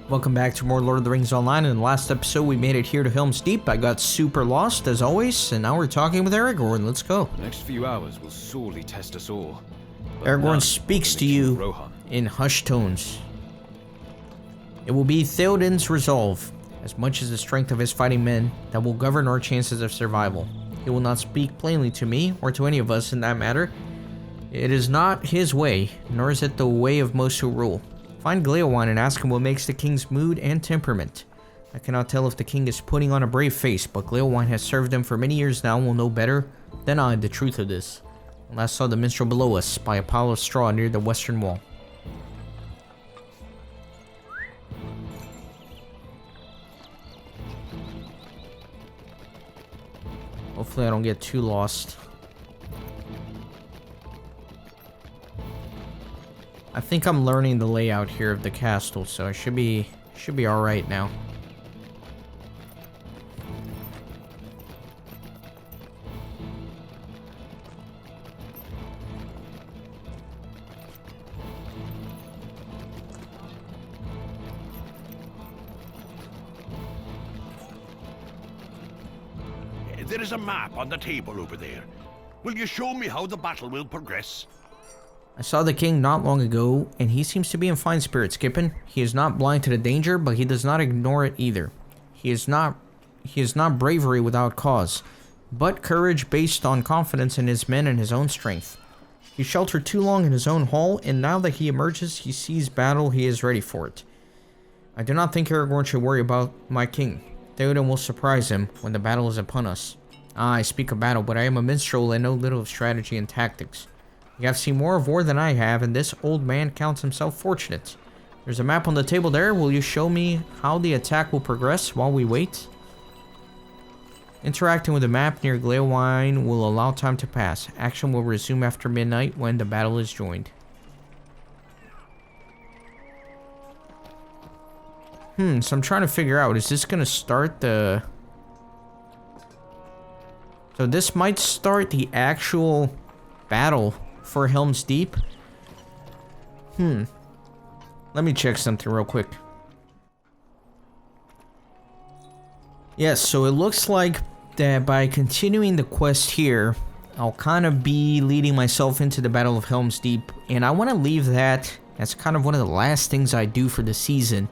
Welcome back to more Lord of the Rings Online. In the last episode, we made it here to Helm's Deep. I got super lost, as always, and now we're talking with Aragorn. Let's go. The next few hours will sorely test us all. Aragorn speaks to you Rohan. in hushed tones. It will be Theoden's resolve, as much as the strength of his fighting men, that will govern our chances of survival. He will not speak plainly to me, or to any of us in that matter. It is not his way, nor is it the way of most who rule. Find Gleowan and ask him what makes the king's mood and temperament. I cannot tell if the king is putting on a brave face, but Gleowan has served him for many years now and will know better than I the truth of this. I last saw the minstrel below us by a pile of straw near the western wall. Hopefully I don't get too lost. I think I'm learning the layout here of the castle, so I should be all right now. There is a map on the table over there. Will you show me how the battle will progress? I saw the king not long ago, and he seems to be in fine spirits, Skippin. He is not blind to the danger, but he does not ignore it either. He is not bravery without cause, but courage based on confidence in his men and his own strength. He sheltered too long in his own hall, and now that he emerges, he sees battle, he is ready for it. I do not think Aragorn should worry about my king. Theoden will surprise him when the battle is upon us. Ah, I speak of battle, but I am a minstrel and know little of strategy and tactics. You have seen more of war than I have, and this old man counts himself fortunate. There's a map on the table there. Will you show me how the attack will progress while we wait? Interacting with the map near Gleowan will allow time to pass. Action will resume after midnight when the battle is joined. So I'm trying to figure out, is this going to start the... So this might start the actual battle for Helm's Deep. Let me check something real quick. Yes, so it looks like that by continuing the quest here, I'll kind of be leading myself into the Battle of Helm's Deep, and I want to leave that as kind of one of the last things I do for the season,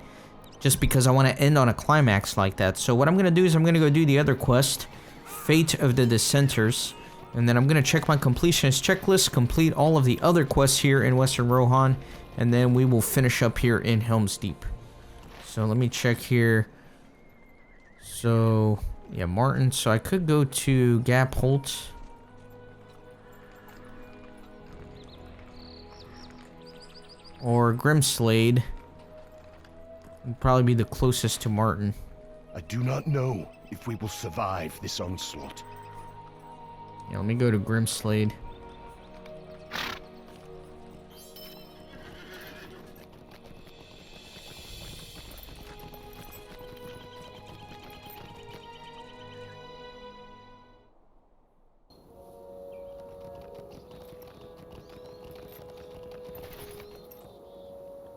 just because I want to end on a climax like that. So what I'm going to do is I'm going to go do the other quest, Fate of the Dissenters. And then I'm going to check my completionist checklist, complete all of the other quests here in Western Rohan, and then we will finish up here in Helm's Deep. So let me check here. So, yeah, Martin. So I could go to Gap Holt. Or Grimslade. Would probably be the closest to Martin. I do not know if we will survive this onslaught. Yeah, let me go to Grimslade.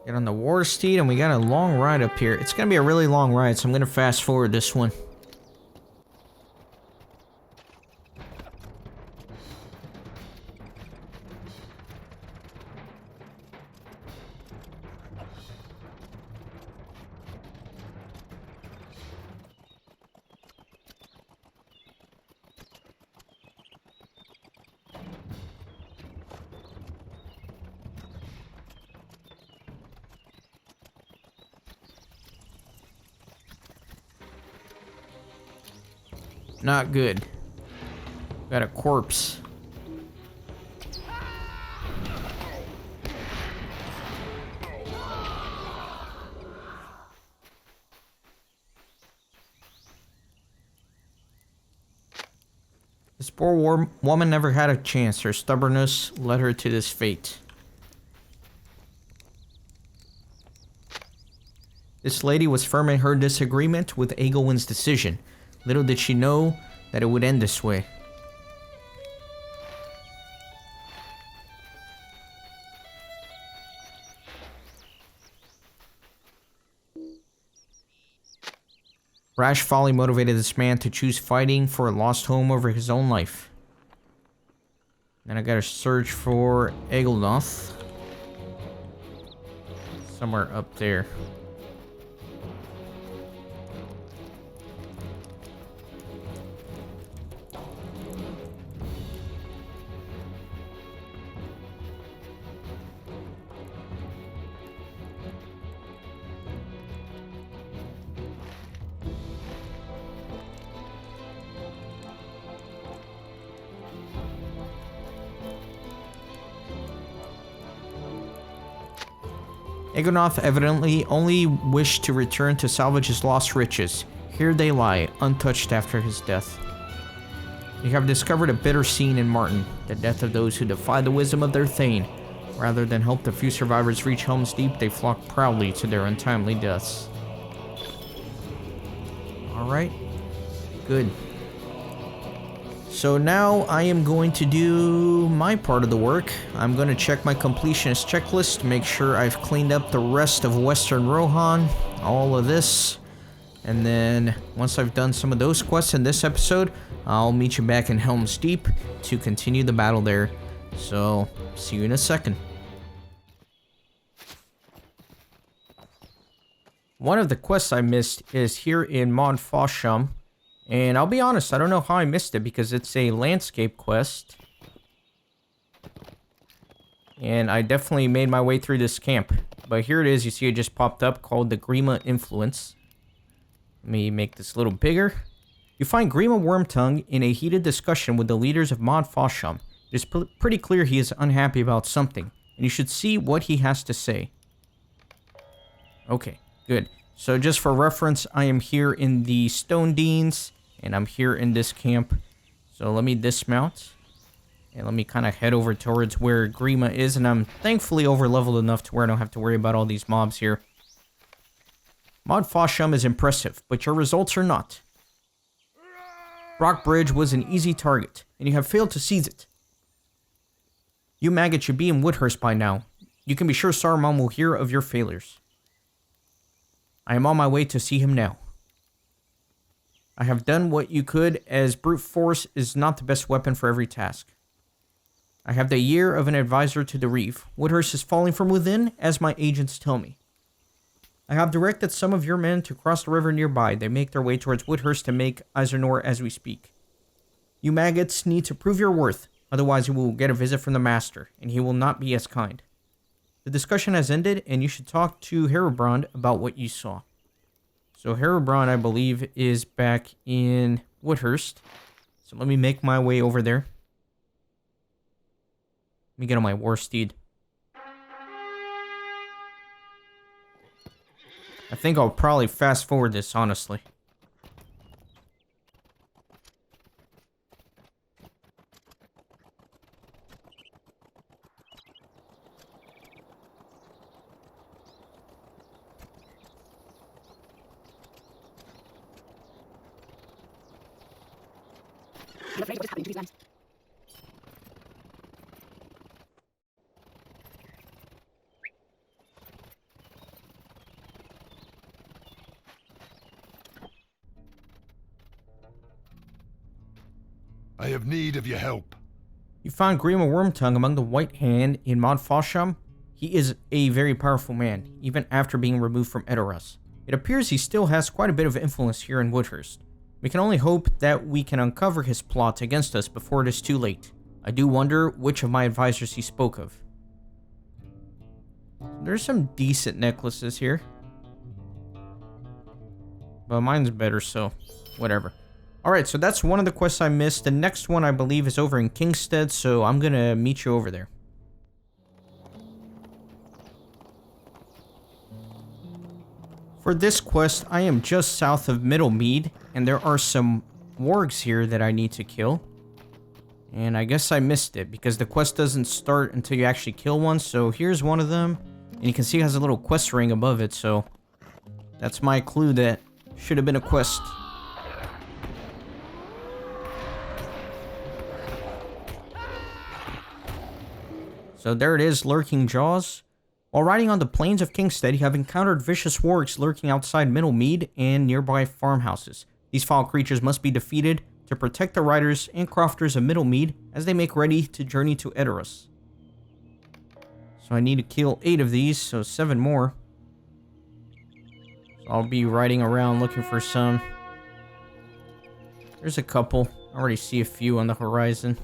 Get on the war steed, and we got a long ride up here. It's gonna be a really long ride, so I'm gonna fast forward this one. Not good. Got a corpse. This poor woman never had a chance. Her stubbornness led her to this fate. This lady was firm in her disagreement with Egilwin's decision. Little did she know that it would end this way. Rash folly motivated this man to choose fighting for a lost home over his own life. Then I gotta search for Egelnoth. Somewhere up there. Egelnoth evidently only wished to return to salvage his lost riches. Here they lie, untouched after his death. You have discovered a bitter scene in Martin, the death of those who defy the wisdom of their Thane. Rather than help the few survivors reach Helm's Deep, they flock proudly to their untimely deaths. Alright. Good. So now I am going to do my part of the work. I'm going to check my completionist checklist, make sure I've cleaned up the rest of Western Rohan, all of this. And then once I've done some of those quests in this episode, I'll meet you back in Helm's Deep to continue the battle there. So, see you in a second. One of the quests I missed is here in Mod Fosham. And I'll be honest, I don't know how I missed it because it's a landscape quest. And I definitely made my way through this camp. But here it is, you see it just popped up, called the Grima Influence. Let me make this a little bigger. You find Grima Wormtongue in a heated discussion with the leaders of Mod Fosham. It is pretty clear he is unhappy about something, and you should see what he has to say. Okay, good. So just for reference, I am here in the Stone Deans. And I'm here in this camp. So let me dismount. And let me kind of head over towards where Grima is. And I'm thankfully over-leveled enough to where I don't have to worry about all these mobs here. Mod Fosham is impressive, but your results are not. Brock Bridge was an easy target, and you have failed to seize it. You maggots should be in Woodhurst by now. You can be sure Saruman will hear of your failures. I am on my way to see him now. I have done what you could, as brute force is not the best weapon for every task. I have the ear of an advisor to the Reeve. Woodhurst is falling from within, as my agents tell me. I have directed some of your men to cross the river nearby. They make their way towards Woodhurst to make Izernor as we speak. You maggots need to prove your worth, otherwise you will get a visit from the Master, and he will not be as kind. The discussion has ended, and you should talk to Herobrand about what you saw. So Herobrand, I believe, is back in Woodhurst. So let me make my way over there. Let me get on my war steed. I think I'll probably fast forward this, honestly. I'm afraid what is happening to these lands. I have need of your help. You found Grima Wormtongue among the White Hand in Mod Fosham. He is a very powerful man, even after being removed from Edoras. It appears he still has quite a bit of influence here in Woodhurst. We can only hope that we can uncover his plot against us before it is too late. I do wonder which of my advisors he spoke of. There's some decent necklaces here. But mine's better, so whatever. Alright, so that's one of the quests I missed. The next one, I believe, is over in Kingstead, so I'm gonna meet you over there. For this quest, I am just south of Middlemead, and there are some wargs here that I need to kill. And I guess I missed it, because the quest doesn't start until you actually kill one, so here's one of them. And you can see it has a little quest ring above it, so that's my clue that should have been a quest. So there it is, Lurking Jaws. While riding on the plains of Kingstead, you have encountered vicious wargs lurking outside Middlemead and nearby farmhouses. These foul creatures must be defeated to protect the riders and crofters of Middlemead as they make ready to journey to Edoras. So I need to kill 8 of these, so 7 more. So I'll be riding around looking for some. There's a couple. I already see a few on the horizon.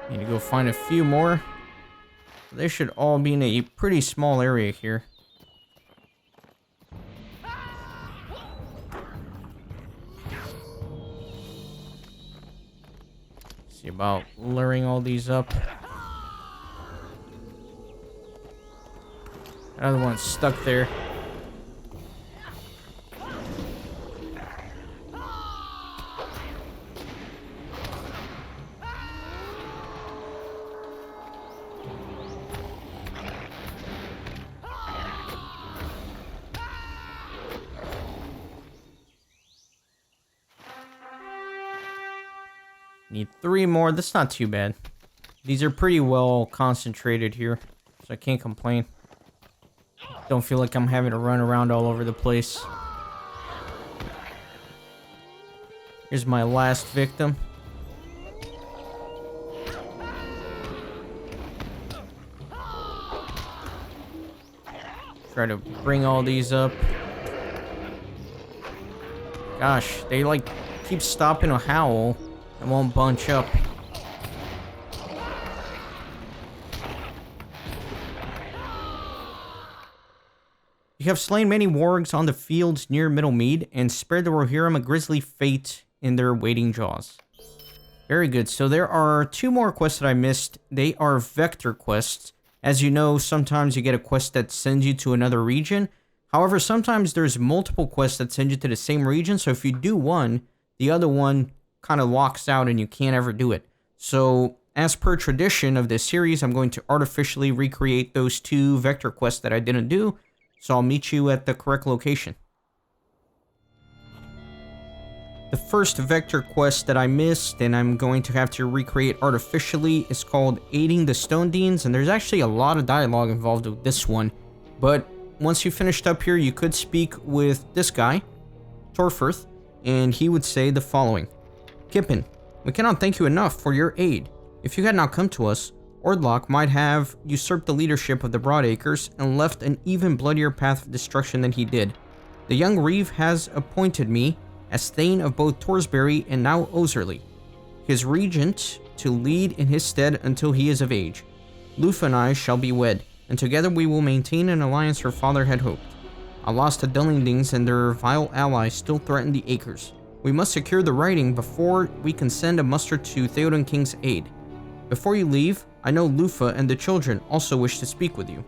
Need to go find a few more. They should all be in a pretty small area here. See about luring all these up. Another one's stuck there. Need 3 more. That's not too bad. These are pretty well concentrated here, so I can't complain. Don't feel like I'm having to run around all over the place. Here's my last victim. Try to bring all these up. Gosh, they like keep stopping to howl. It won't bunch up. You have slain many wargs on the fields near Middlemead and spared the Rohirrim a grisly fate in their waiting jaws. Very good. So there are 2 more quests that I missed. They are vector quests. As you know, sometimes you get a quest that sends you to another region. However, sometimes there's multiple quests that send you to the same region. So if you do one, the other one kind of locks out and you can't ever do it. So as per tradition of this series, I'm going to artificially recreate those 2 vector quests that I didn't do. So I'll meet you at the correct location. The first vector quest that I missed and I'm going to have to recreate artificially is called Aiding the Stone Deans, and there's actually a lot of dialogue involved with this one. But once you finished up here, you could speak with this guy, Torfirth, and he would say the following. Kippen, we cannot thank you enough for your aid. If you had not come to us, Ordlock might have usurped the leadership of the Broadacres and left an even bloodier path of destruction than he did. The young Reeve has appointed me as Thane of both Torsbury and now Ozerley, his regent to lead in his stead until he is of age. Lufa and I shall be wed, and together we will maintain an alliance her father had hoped. Alas, the Dullingdings and their vile allies still threaten the Acres. We must secure the writing before we can send a muster to Theoden King's aid. Before you leave, I know Lufa and the children also wish to speak with you.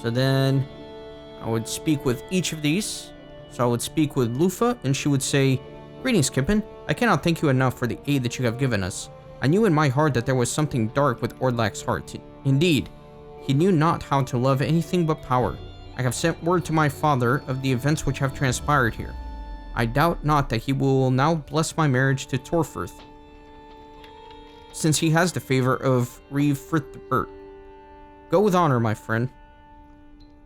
So then, I would speak with each of these. So I would speak with Lufa, and she would say, Greetings, Kippen. I cannot thank you enough for the aid that you have given us. I knew in my heart that there was something dark with Ordlack's heart. Indeed, he knew not how to love anything but power. I have sent word to my father of the events which have transpired here. I doubt not that he will now bless my marriage to Torfirth, since he has the favor of Reeve Frithbert. Go with honor, my friend.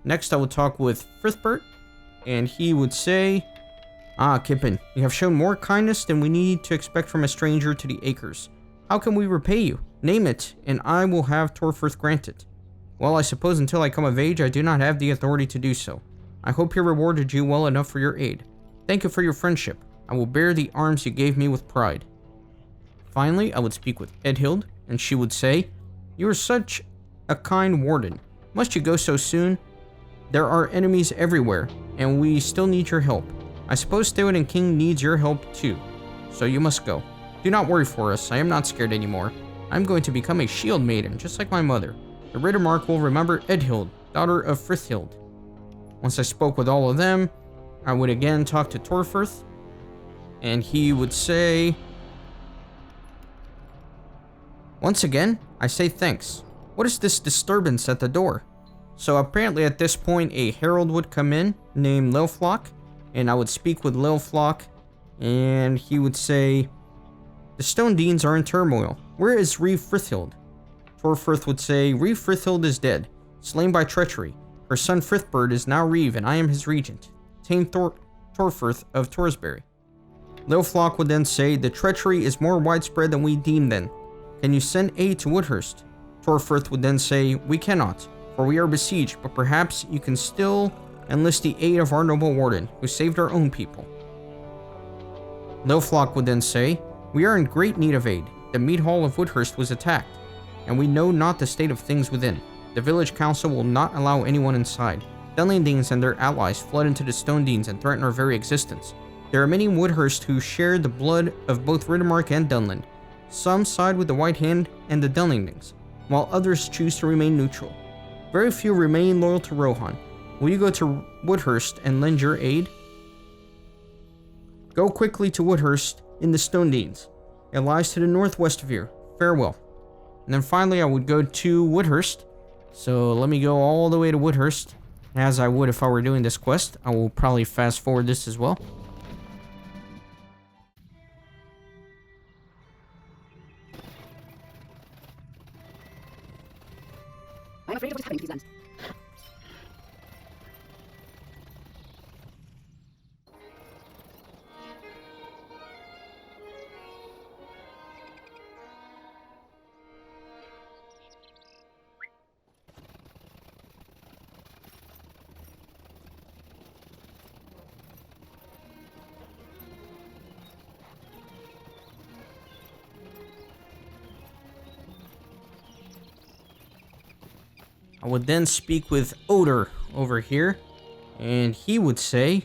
Next, I will talk with Frithbert, and he would say, Ah, Kippen, you have shown more kindness than we need to expect from a stranger to the Acres. How can we repay you? Name it, and I will have Torfirth grant it. Well, I suppose until I come of age, I do not have the authority to do so. I hope he rewarded you well enough for your aid. Thank you for your friendship. I will bear the arms you gave me with pride. Finally, I would speak with Edhild, and she would say, You are such a kind warden. Must you go so soon? There are enemies everywhere, and we still need your help. I suppose Theoden King needs your help too, so you must go. Do not worry for us, I am not scared anymore. I am going to become a shield maiden, just like my mother. The Riddermark will remember Edhild, daughter of Frithhild. Once I spoke with all of them, I would again talk to Torfirth, and he would say, Once again, I say thanks. What is this disturbance at the door? So apparently at this point, a herald would come in named Lilflock, and I would speak with Lilflock, and he would say, "The Stone Deans are in turmoil. Where is Reeve Frithhild?" Torfirth would say, "Reeve Frithhild is dead, slain by treachery. Her son Frithbird is now Reeve, and I am his regent. Tame Torfirth of Torsbury." Lilflock would then say, "The treachery is more widespread than we deem then. Can you send aid to Woodhurst?" Torfirth would then say, "We cannot, for we are besieged, but perhaps you can still enlist the aid of our noble warden, who saved our own people." Lilflock would then say, "We are in great need of aid. The mead hall of Woodhurst was attacked, and we know not the state of things within. The village council will not allow anyone inside. Dunlendings and their allies flood into the Stone Deans and threaten our very existence. There are many in Woodhurst who share the blood of both Riddermark and Dunland. Some side with the White Hand and the Dunlendings, while others choose to remain neutral. Very few remain loyal to Rohan. Will you go to Woodhurst and lend your aid? Go quickly to Woodhurst in the Stone Deans. It lies to the northwest of here. Farewell." And then finally I would go to Woodhurst. So let me go all the way to Woodhurst, as I would if I were doing this quest. I will probably fast forward this as well. I'm afraid of what is happening to these lands. I would then speak with Odor over here, and he would say,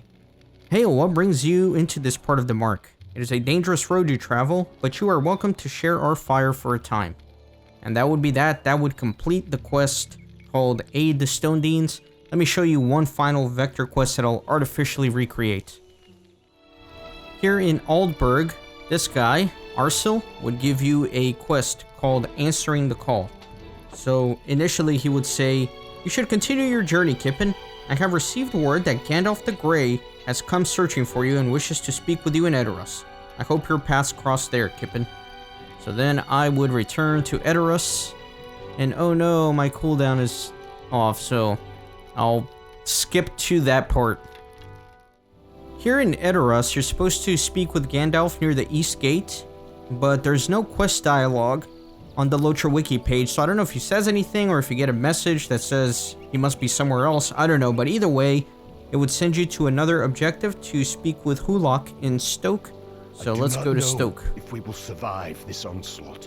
"Hail, what brings you into this part of the Mark? It is a dangerous road you travel, but you are welcome to share our fire for a time." And that would be that. That would complete the quest called Aid the Stone Deans. Let me show you one final vector quest that I'll artificially recreate. Here in Aldburg, this guy, Arsil, would give you a quest called Answering the Call. So initially he would say, "You should continue your journey, Kippen. I have received word that Gandalf the Grey has come searching for you and wishes to speak with you in Edoras. I hope your paths cross there, Kippen." So then I would return to Edoras, and oh no, my cooldown is off, so I'll skip to that part. Here in Edoras, you're supposed to speak with Gandalf near the East Gate, but there's no quest dialogue on the LOTRO wiki page, so I don't know if he says anything or if you get a message that says he must be somewhere else. I don't know, but either way, it would send you to another objective to speak with Hulok in Stoke. So let's go to Stoke. If we will survive this onslaught.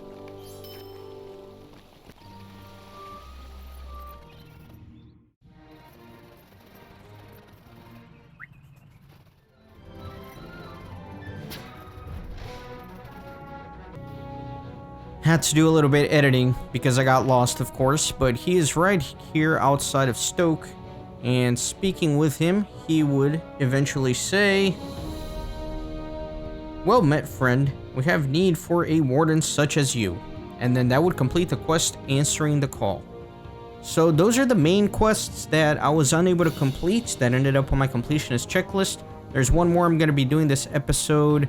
Had to do a little bit editing because I got lost, of course, but he is right here outside of Stoke, and speaking with him, he would eventually say, "Well met, friend. We have need for a warden such as you." And then that would complete the quest Answering the Call. So those are the main quests that I was unable to complete that ended up on my completionist checklist. There's one more I'm going to be doing this episode,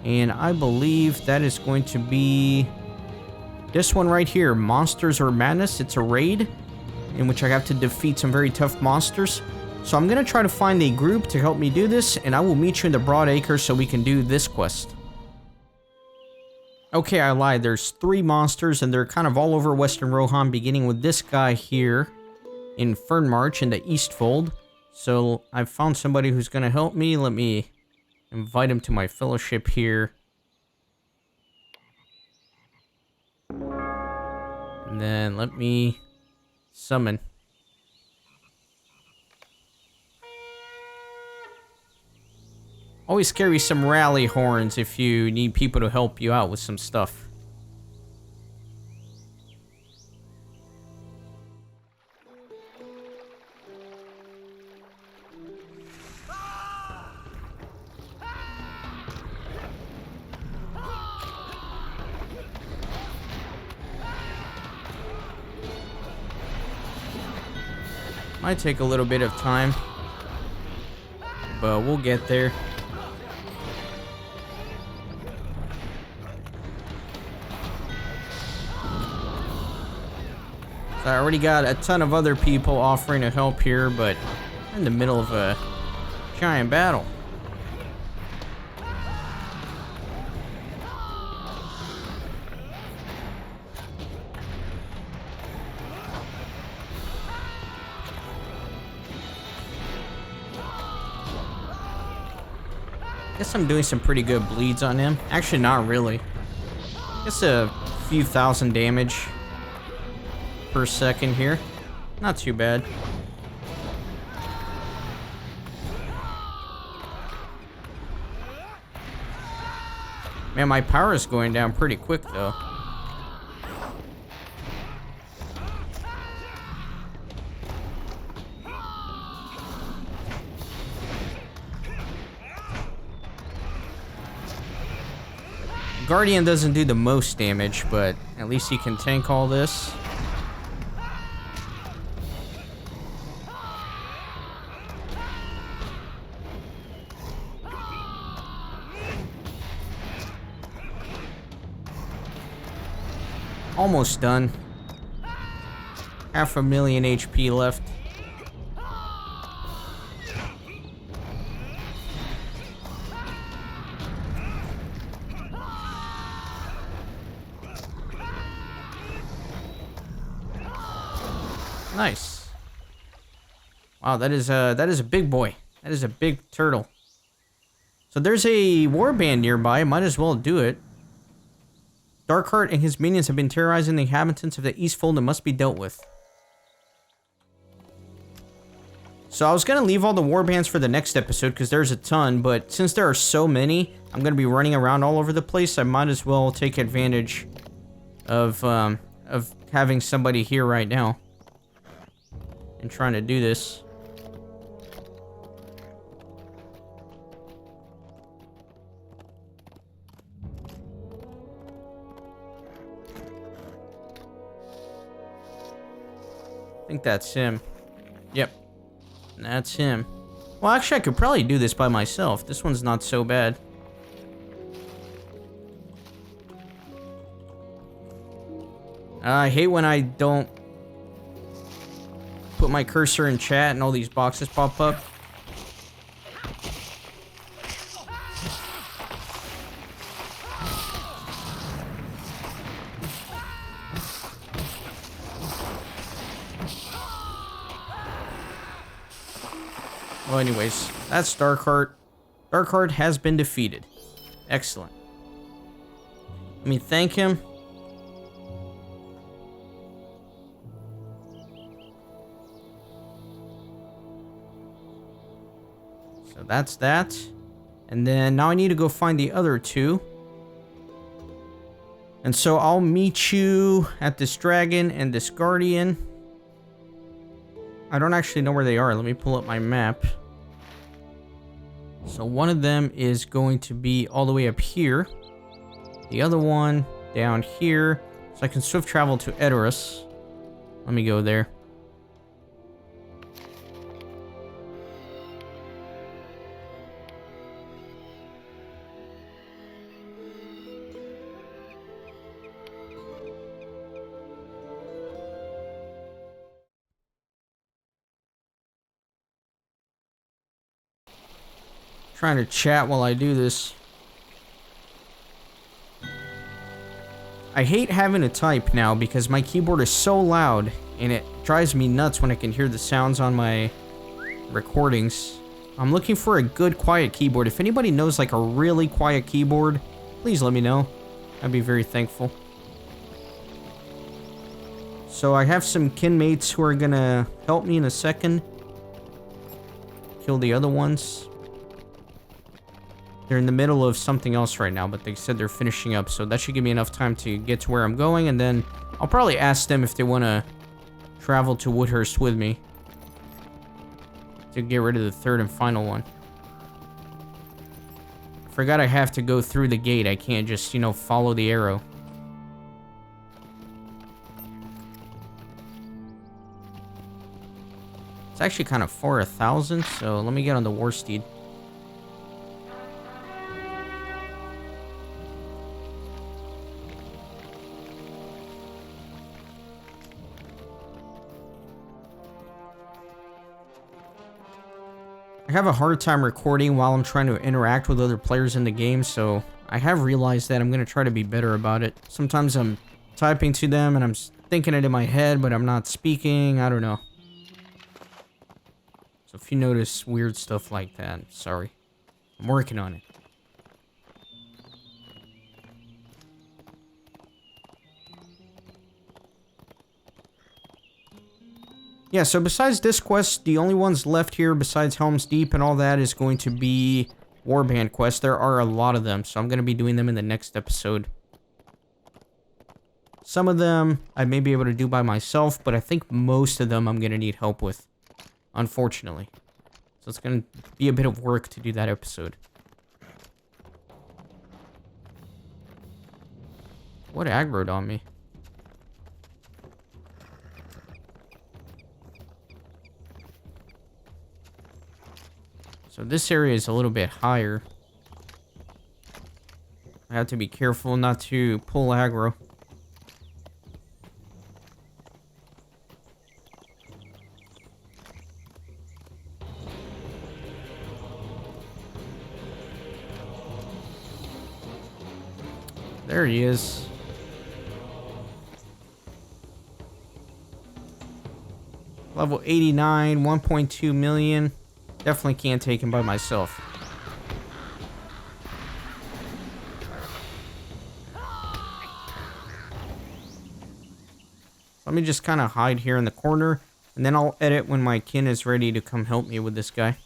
and I believe that is going to be this one right here, Monsters or Madness. It's a raid in which I have to defeat some very tough monsters. So I'm going to try to find a group to help me do this, and I will meet you in the Broad Acre so we can do this quest. Okay, I lied. There's 3 monsters, and they're kind of all over Western Rohan, beginning with this guy here in Fernmarch in the Eastfold. So I've found somebody who's going to help me. Let me invite him to my fellowship here. And then let me summon. Always carry some rally horns if you need people to help you out with some stuff. Might take a little bit of time, but we'll get there. So I already got a ton of other people offering to help here, but we're in the middle of a giant battle. Guess I'm doing some pretty good bleeds on him. Actually, not really. Just a few thousand damage per second here. Not too bad. Man, my power is going down pretty quick, though. Guardian doesn't do the most damage, but at least he can tank all this. Almost done. 500,000 HP left. Nice. Wow, that is a big boy. That is a big turtle. So there's a warband nearby. Might as well do it. Darkheart and his minions have been terrorizing the inhabitants of the Eastfold and must be dealt with. So I was going to leave all the warbands for the next episode because there's a ton, but since there are so many, I'm going to be running around all over the place. I might as well take advantage of having somebody here right now and trying to do this. I think that's him. Yep. That's him. Well, actually, I could probably do this by myself. This one's not so bad. I hate when I don't put my cursor in chat and all these boxes pop up. Well, anyways, that's Darkheart. Darkheart has been defeated. Excellent. Let me thank him. So that's that. And then now I need to go find the other two. And so I'll meet you at this dragon and this guardian. I don't actually know where they are. Let me pull up my map. So one of them is going to be all the way up here. The other one down here. So I can swift travel to Edoras. Let me go there. Trying to chat while I do this. I hate having to type now because my keyboard is so loud and it drives me nuts when I can hear the sounds on my recordings. I'm looking for a good quiet keyboard. If anybody knows like a really quiet keyboard, please let me know. I'd be very thankful. So I have some kinmates who are gonna help me in a second. Kill the other ones. They're in the middle of something else right now, but they said they're finishing up, so that should give me enough time to get to where I'm going, and then I'll probably ask them if they want to travel to Woodhurst with me to get rid of the third and final one. I forgot I have to go through the gate. I can't just, you know, follow the arrow. It's actually kind of far, 1,000, so let me get on the war steed. I have a hard time recording while I'm trying to interact with other players in the game, so I have realized that I'm going to try to be better about it. Sometimes I'm typing to them and I'm thinking it in my head, but I'm not speaking. I don't know. So if you notice weird stuff like that, sorry. I'm working on it. Yeah, so besides this quest, the only ones left here besides Helm's Deep and all that is going to be Warband quests. There are a lot of them, so I'm going to be doing them in the next episode. Some of them I may be able to do by myself, but I think most of them I'm going to need help with, unfortunately. So it's going to be a bit of work to do that episode. What aggroed on me? So this area is a little bit higher. I have to be careful not to pull aggro. There he is. Level 89, 1.2 million. Definitely can't take him by myself. Let me just kind of hide here in the corner, and then I'll edit when my kin is ready to come help me with this guy.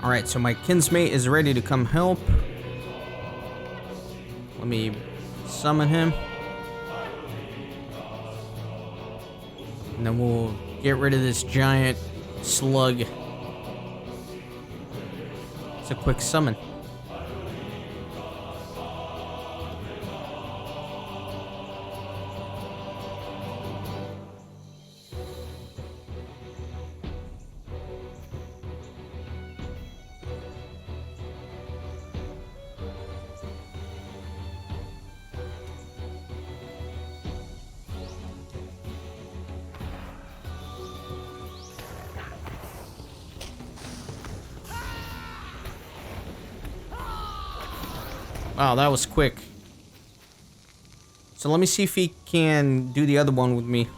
Alright, so my kinsmate is ready to come help. Let me summon him. And then we'll get rid of this giant slug. It's a quick summon. Wow, that was quick. So let me see if he can do the other one with me.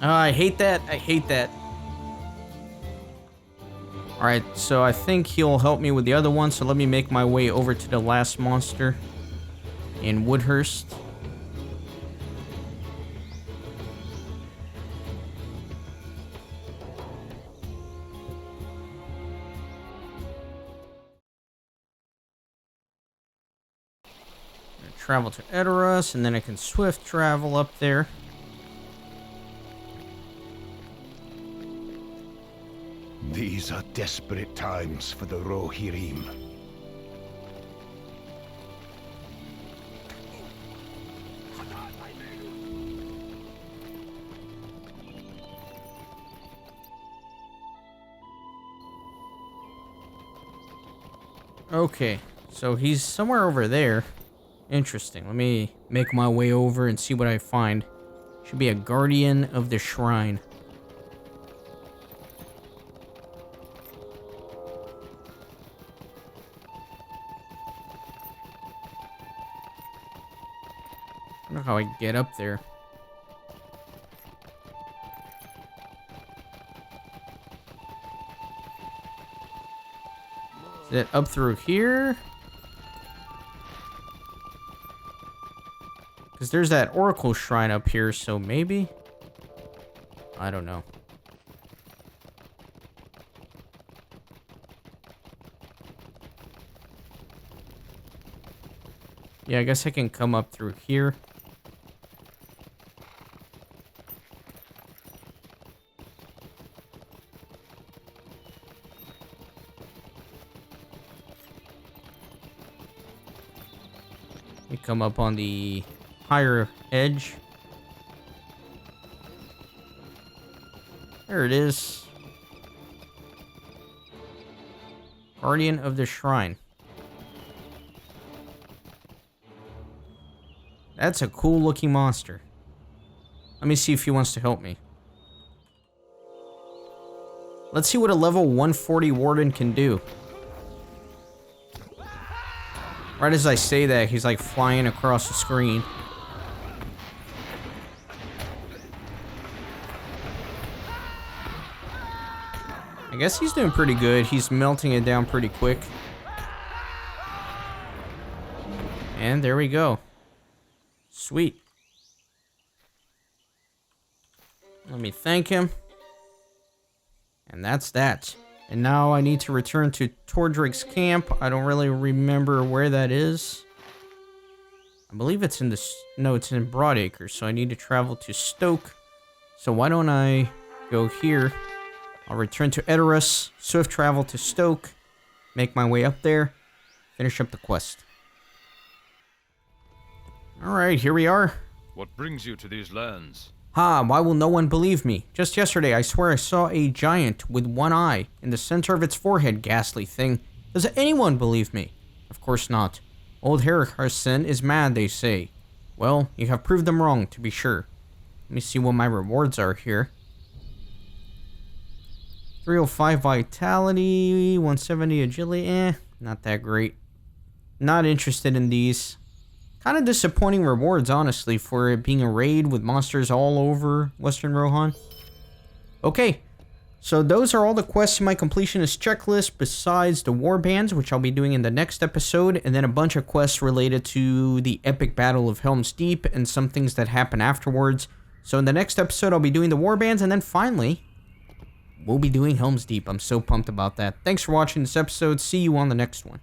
I hate that. I hate that. Alright, so I think he'll help me with the other one. So let me make my way over to the last monster in Woodhurst. Travel to Edoras, and then I can swift travel up there. These are desperate times for the Rohirrim. Okay, so he's somewhere over there. Interesting. Let me make my way over and see what I find. Should be a guardian of the shrine. I don't know how I get up there. Is it up through here? Because there's that Oracle Shrine up here, so maybe? I don't know. Yeah, I guess I can come up through here. Let me come up on the higher edge. There it is. Guardian of the Shrine. That's a cool looking monster. Let me see if he wants to help me. Let's see what a level 140 warden can do. Right as I say that, he's like flying across the screen. I guess he's doing pretty good. He's melting it down pretty quick. And there we go. Sweet. Let me thank him. And that's that. And now I need to return to Tordrig's camp. I don't really remember where that is. I believe it's in the... No, it's in Broadacre, so I need to travel to Stoke. So why don't I go here? I'll return to Edoras, swift travel to Stoke, make my way up there, finish up the quest. Alright, here we are. What brings you to these lands? Ha, why will no one believe me? Just yesterday, I swear I saw a giant with one eye in the center of its forehead, ghastly thing. Does anyone believe me? Of course not. Old Harrison is mad, they say. Well, you have proved them wrong, to be sure. Let me see what my rewards are here. 305 vitality, 170 agility, not that great. Not interested in these. Kind of disappointing rewards, honestly, for it being a raid with monsters all over Western Rohan. Okay, so those are all the quests in my completionist checklist, besides the warbands, which I'll be doing in the next episode, and then a bunch of quests related to the epic battle of Helm's Deep and some things that happen afterwards. So in the next episode, I'll be doing the warbands, and then finally, we'll be doing Helm's Deep. I'm so pumped about that. Thanks for watching this episode. See you on the next one.